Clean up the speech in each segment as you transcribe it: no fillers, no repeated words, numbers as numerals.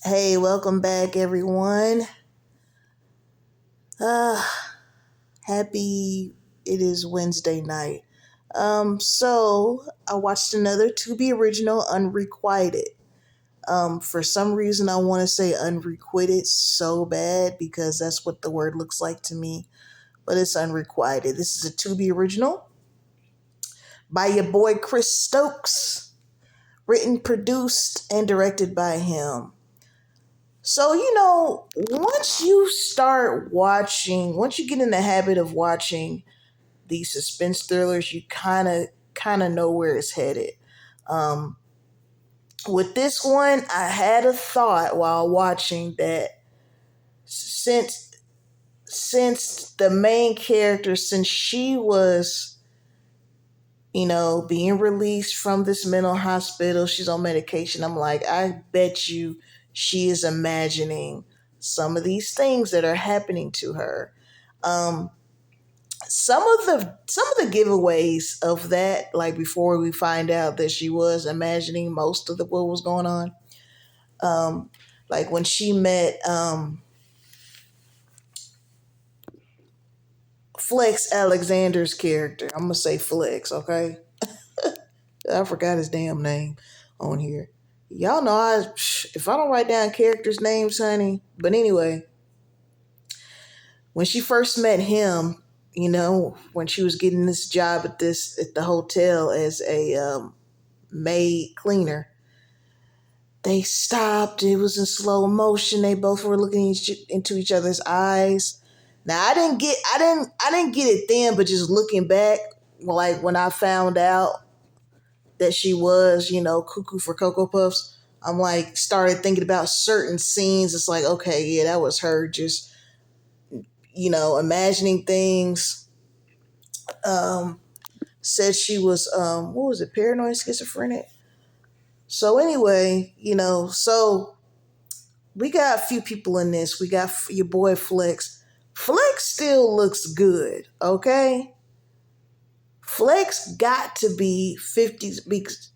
Hey, welcome back, everyone. Uh, happy it is Wednesday night. So I watched another To Be Original Unrequited. For some reason I want to say Unrequited so bad because that's what the word looks like to me, but it's Unrequited. This is a To Be Original by your boy Chris Stokes, written, produced, and directed by him. So, once you get in the habit of watching these suspense thrillers, you kind of know where it's headed. Um, with this one, I had a thought while watching that since since the main character, since she was, being released from this mental hospital, she's on medication. I'm like, I bet you she is imagining some of these things that are happening to her. Um, some of the giveaways of that, like before we find out that she was imagining most of the what was going on. Um, like when she met Flex Alexander's character. I'm gonna say Flex, okay? I forgot his damn name on here. Y'all know if I don't write down characters' names, honey. But anyway, when she first met him, when she was getting this job at the hotel as a maid cleaner, they stopped. It was in slow motion. They both were looking into each other's eyes. Now I didn't get it then, but just looking back, like when I found out that she was, cuckoo for Cocoa Puffs, I'm like started thinking about certain scenes. It's like, okay, yeah, that was her just, imagining things. Um, said she was what was it, paranoid schizophrenic. So anyway, so we got a few people in this. We got your boy Flex. Flex still looks good, okay? Flex got to be 50s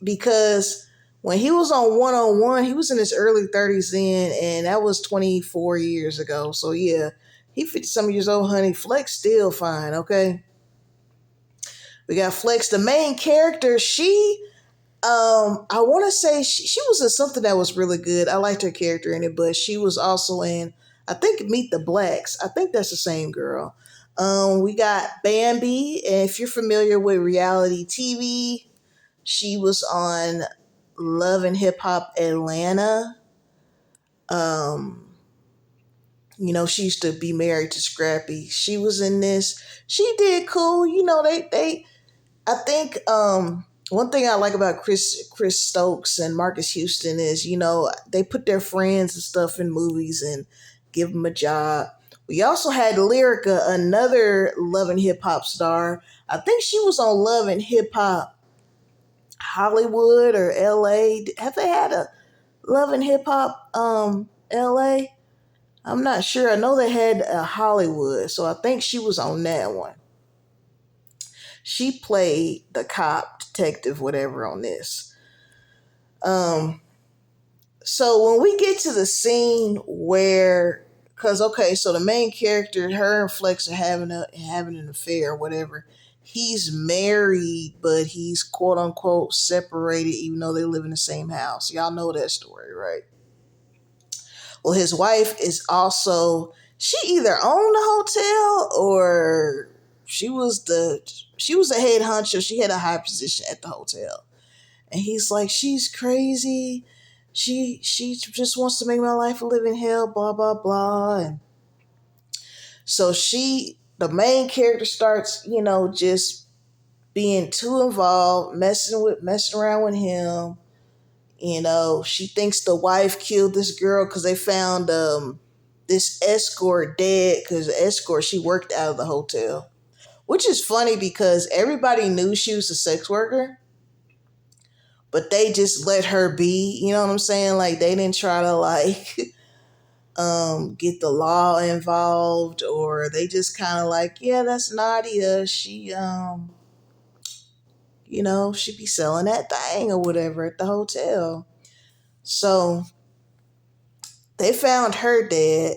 because when he was on One, he was in his early 30s then, and that was 24 years ago. So yeah, he 50 some years old, honey. Flex still fine, okay? We got Flex, the main character. I want to say she was in something that was really good. I liked her character in it, but she was also in, I think, Meet the Blacks. I think that's the same girl. We got Bambi, and if you're familiar with reality TV, she was on Love and Hip Hop Atlanta. Um, she used to be married to Scrappy. She was in this. She did cool. They I think one thing I like about Chris Stokes and Marcus Houston is, they put their friends and stuff in movies and give them a job. We also had Lyrica, another Love and Hip Hop star. I think she was on Love and Hip Hop Hollywood or LA. Have they had a Love and Hip Hop LA? I'm not sure. I know they had a Hollywood, so I think she was on that one. She played the cop, detective, whatever on this. Um, so when we get to the scene where, because okay, so the main character, her and Flex are having an affair or whatever. He's married, but he's quote unquote separated, even though they live in the same house. Y'all know that story, right? Well, his wife is also, she either owned the hotel or she was the she was a head honcho. She had a high position at the hotel. And he's like, she's crazy. She just wants to make my life a living hell, blah blah blah. And so the main character starts, just being too involved, messing around with him. She thinks the wife killed this girl because they found this escort dead because the escort, she worked out of the hotel. Which is funny because everybody knew she was a sex worker, but they just let her be. You know what I'm saying? Like they didn't try to like get the law involved, or they just kind of like, yeah, that's Nadia. She be selling that thing or whatever at the hotel. So They found her dead.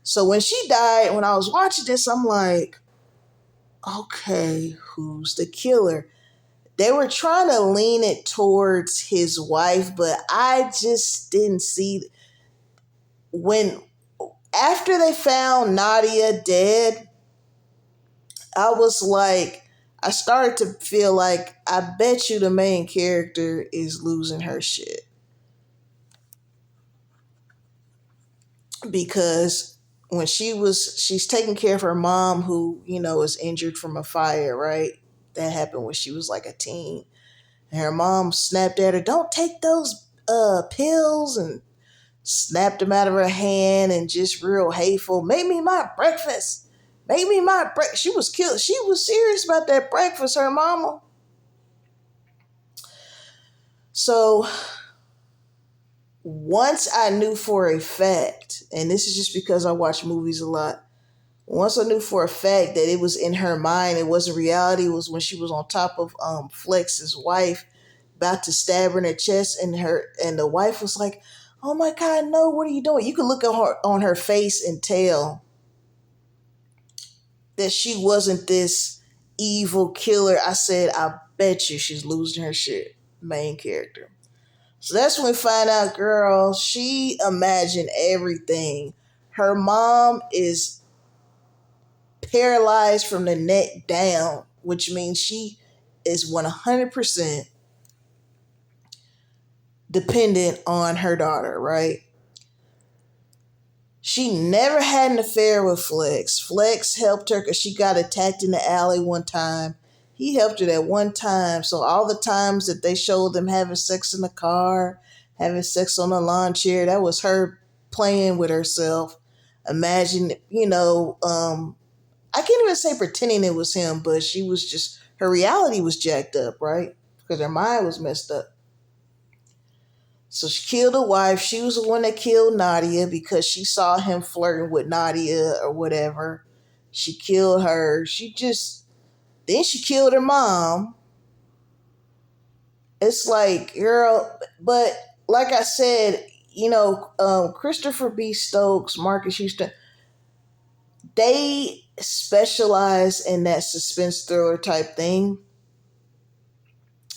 So when she died, when I was watching this, I'm like, okay, who's the killer? They were trying to lean it towards his wife, but I just didn't see when after they found Nadia dead, I was like, I started to feel like I bet you the main character is losing her shit because when she's taking care of her mom who is injured from a fire, right? That happened when she was like a teen. And her mom snapped at her, "Don't take those pills," and snapped them out of her hand and just real hateful. "Make me my breakfast. Make me my breakfast." She was killed. She was serious about that breakfast, her mama. So once I knew for a fact, and this is just because I watch movies a lot, once I knew for a fact that it was in her mind, it wasn't reality, it was when she was on top of Flex's wife, about to stab her in the chest, and the wife was like, "Oh my God, no, what are you doing?" You could look at her on her face and tell that she wasn't this evil killer. I said, I bet you she's losing her shit. Main character. So that's when we find out, girl, she imagined everything. Her mom is paralyzed from the neck down, which means she is 100% dependent on her daughter, right? She never had an affair with Flex. Flex helped her because she got attacked in the alley one time. He helped her that one time. So all the times that they showed them having sex in the car, having sex on the lawn chair, that was her playing with herself. Imagine, I can't even say pretending it was him, but she was just, her reality was jacked up, right? Because her mind was messed up. So she killed a wife. She was the one that killed Nadia because she saw him flirting with Nadia or whatever. She killed her. Then she killed her mom. It's like, girl, but like I said, Christopher B. Stokes, Marcus Houston, they specialize in that suspense thriller type thing.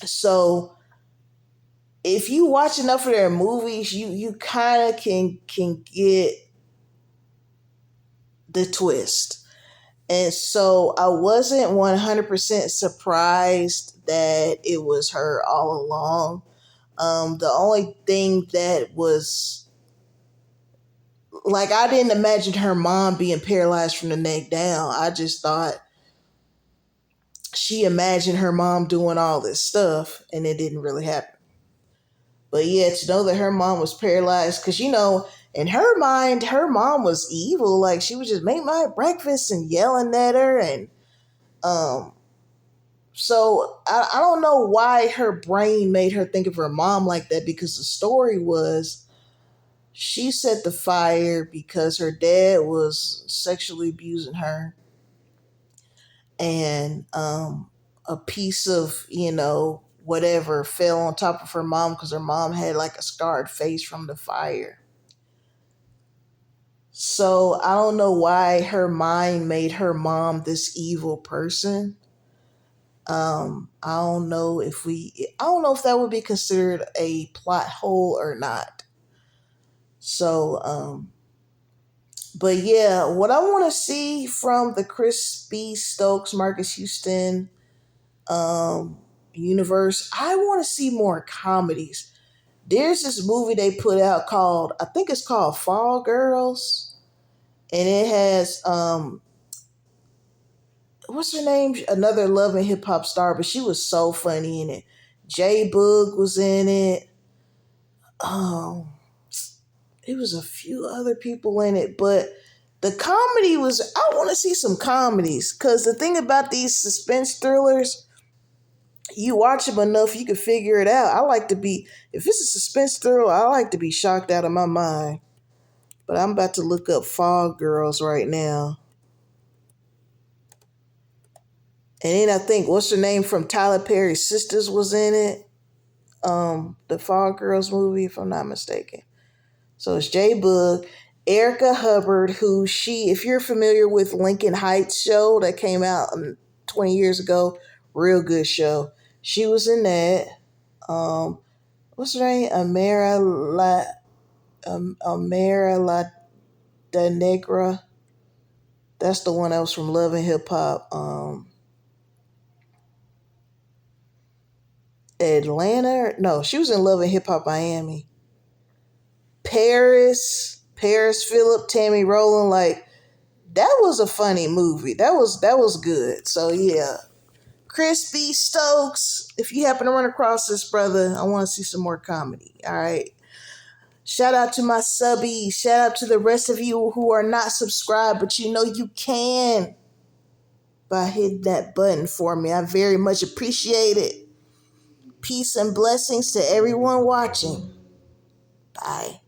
So if you watch enough of their movies, you kind of can get the twist. And so I wasn't 100% surprised that it was her all along. The only thing that was like, I didn't imagine her mom being paralyzed from the neck down. I just thought she imagined her mom doing all this stuff and it didn't really happen. But yeah, to know that her mom was paralyzed, because in her mind, her mom was evil. Like, she would just make my breakfast and yelling at her. And um, so I don't know why her brain made her think of her mom like that, because the story was she set the fire because her dad was sexually abusing her. And a piece of, whatever fell on top of her mom because her mom had like a scarred face from the fire. So I don't know why her mind made her mom this evil person. I don't know if that would be considered a plot hole or not. So, but yeah, what I want to see from the Chris B. Stokes, Marcus Houston um, universe, I want to see more comedies. There's this movie they put out called, I think it's called Fall Girls, and it has what's her name? Another Love and Hip Hop star, but she was so funny in it. J Boog was in it. Um, it was a few other people in it, but the comedy was. I want to see some comedies because the thing about these suspense thrillers, you watch them enough, you can figure it out. I like to be, if it's a suspense thriller, I like to be shocked out of my mind. But I'm about to look up Fall Girls right now. And then I think, what's her name from Tyler Perry's Sisters was in it. The Fall Girls movie, if I'm not mistaken. So it's J Boog, Erica Hubbard, who if you're familiar with Lincoln Heights show that came out 20 years ago, real good show. She was in that. What's her name? Amara La De Negra. That's the one that was from Love and Hip Hop. Atlanta. No, she was in Love and Hip Hop Miami. Paris Phillip, Tammy Rowland. Like that was a funny movie. That was good. So yeah, B Stokes. If you happen to run across this brother, I want to see some more comedy. All right. Shout out to my subbies. Shout out to the rest of you who are not subscribed, but you know you can by hitting that button for me. I very much appreciate it. Peace and blessings to everyone watching. Bye.